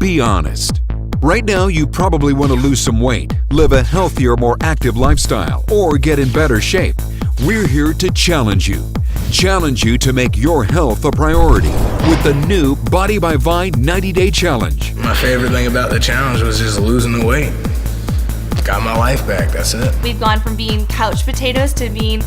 be honest. Right now, you probably want to lose some weight, live a healthier, more active lifestyle, or get in better shape. We're here to challenge you. Challenge you to make your health a priority with the new Body by Vi 90-Day Challenge. My favorite thing about the challenge was just losing the weight. Got my life back, that's it. We've gone from being couch potatoes to being,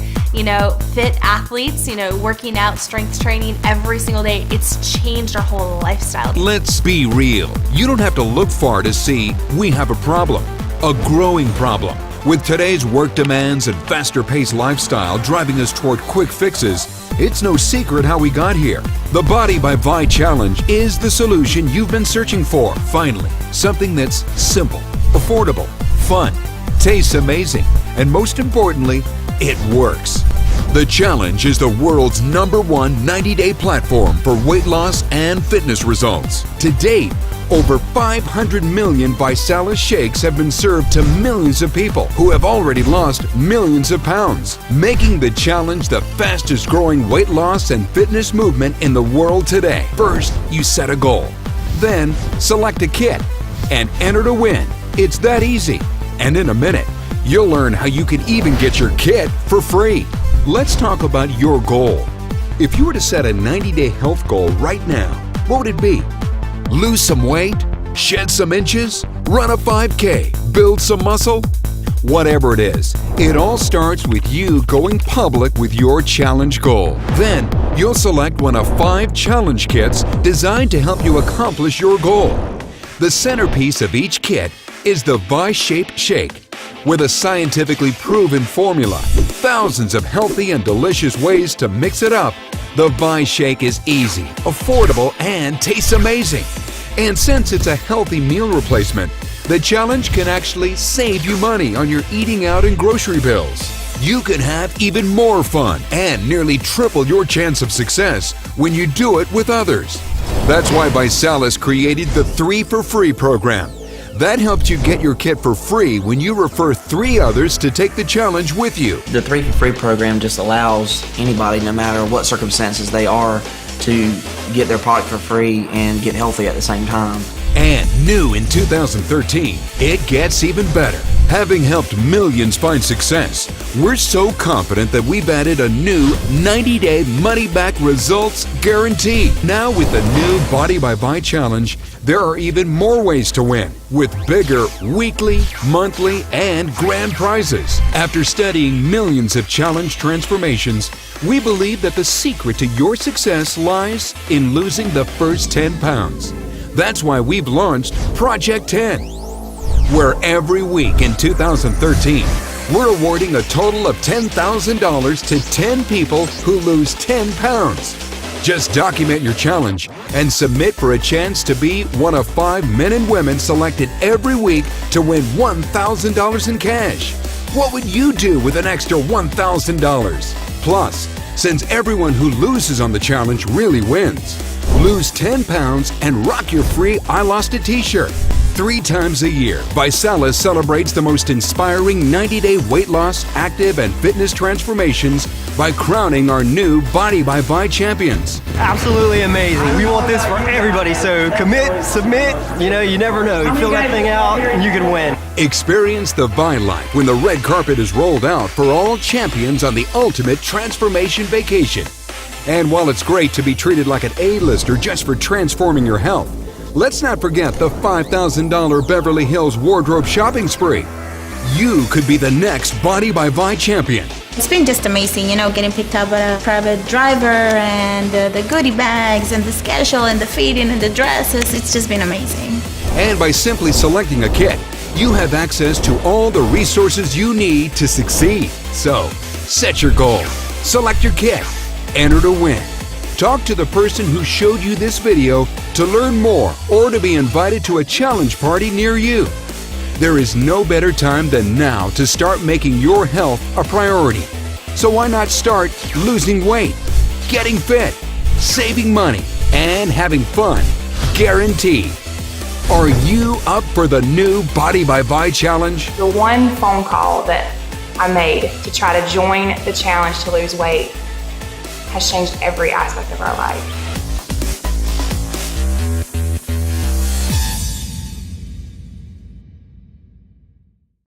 fit athletes, working out, strength training every single day. It's changed our whole lifestyle. Let's be real. You don't have to look far to see we have a problem, a growing problem. With today's work demands and faster-paced lifestyle driving us toward quick fixes, it's no secret how we got here. The Body by Vi Challenge is the solution you've been searching for. Finally, something that's simple, affordable, fun, tastes amazing, and most importantly, it works. The challenge is the world's #1 90-day platform for weight loss and fitness results. To date, over 500 million ViSalus shakes have been served to millions of people who have already lost millions of pounds, making the challenge the fastest growing weight loss and fitness movement in the world today. First, you set a goal. Then, select a kit and enter to win. It's that easy. And in a minute, you'll learn how you can even get your kit for free. Let's talk about your goal. If you were to set a 90-day health goal right now, what would it be? Lose some weight? Shed some inches? Run a 5K? Build some muscle? Whatever it is, it all starts with you going public with your challenge goal. Then, you'll select one of 5 challenge kits designed to help you accomplish your goal. The centerpiece of each kit is the Vi-Shape Shake. With a scientifically proven formula, thousands of healthy and delicious ways to mix it up, the Vi-Shake is easy, affordable, and tastes amazing. And since it's a healthy meal replacement, the challenge can actually save you money on your eating out and grocery bills. You can have even more fun and nearly triple your chance of success when you do it with others. That's why ViSalus created the 3 for Free program. That helps you get your kit for free when you refer 3 others to take the challenge with you. The 3 for Free program just allows anybody, no matter what circumstances they are, to get their product for free and get healthy at the same time. And new in 2013, it gets even better. Having helped millions find success, we're so confident that we've added a new 90-day money-back results guarantee. Now with the new Body by Vi Challenge, there are even more ways to win, with bigger weekly, monthly, and grand prizes. After studying millions of challenge transformations, we believe that the secret to your success lies in losing the first 10 pounds. That's why we've launched Project 10, where every week in 2013, we're awarding a total of $10,000 to 10 people who lose 10 pounds. Just document your challenge and submit for a chance to be one of 5 men and women selected every week to win $1,000 in cash. What would you do with an extra $1,000? Plus, since everyone who loses on the challenge really wins, lose 10 pounds and rock your free I Lost a t-shirt. 3 times a year, ViSalus celebrates the most inspiring 90-day weight loss, active, and fitness transformations by crowning our new Body by Vi champions. Absolutely amazing. We want this for everybody, so commit, submit, you never know. You fill that thing out and you can win. Experience the Vi life when the red carpet is rolled out for all champions on the ultimate transformation vacation. And while it's great to be treated like an A-lister just for transforming your health, let's not forget the $5,000 Beverly Hills wardrobe shopping spree. You could be the next Body by Vi champion. It's been just amazing, getting picked up by a private driver and the goodie bags and the schedule and the feeding and the dresses. It's just been amazing. And by simply selecting a kit, you have access to all the resources you need to succeed. So, set your goal, select your kit, enter to win. Talk to the person who showed you this video to learn more or to be invited to a challenge party near you. There is no better time than now to start making your health a priority. So why not start losing weight, getting fit, saving money, and having fun, guaranteed. Are you up for the new Body by Vi challenge? The one phone call that I made to try to join the challenge to lose weight has changed every aspect of our life.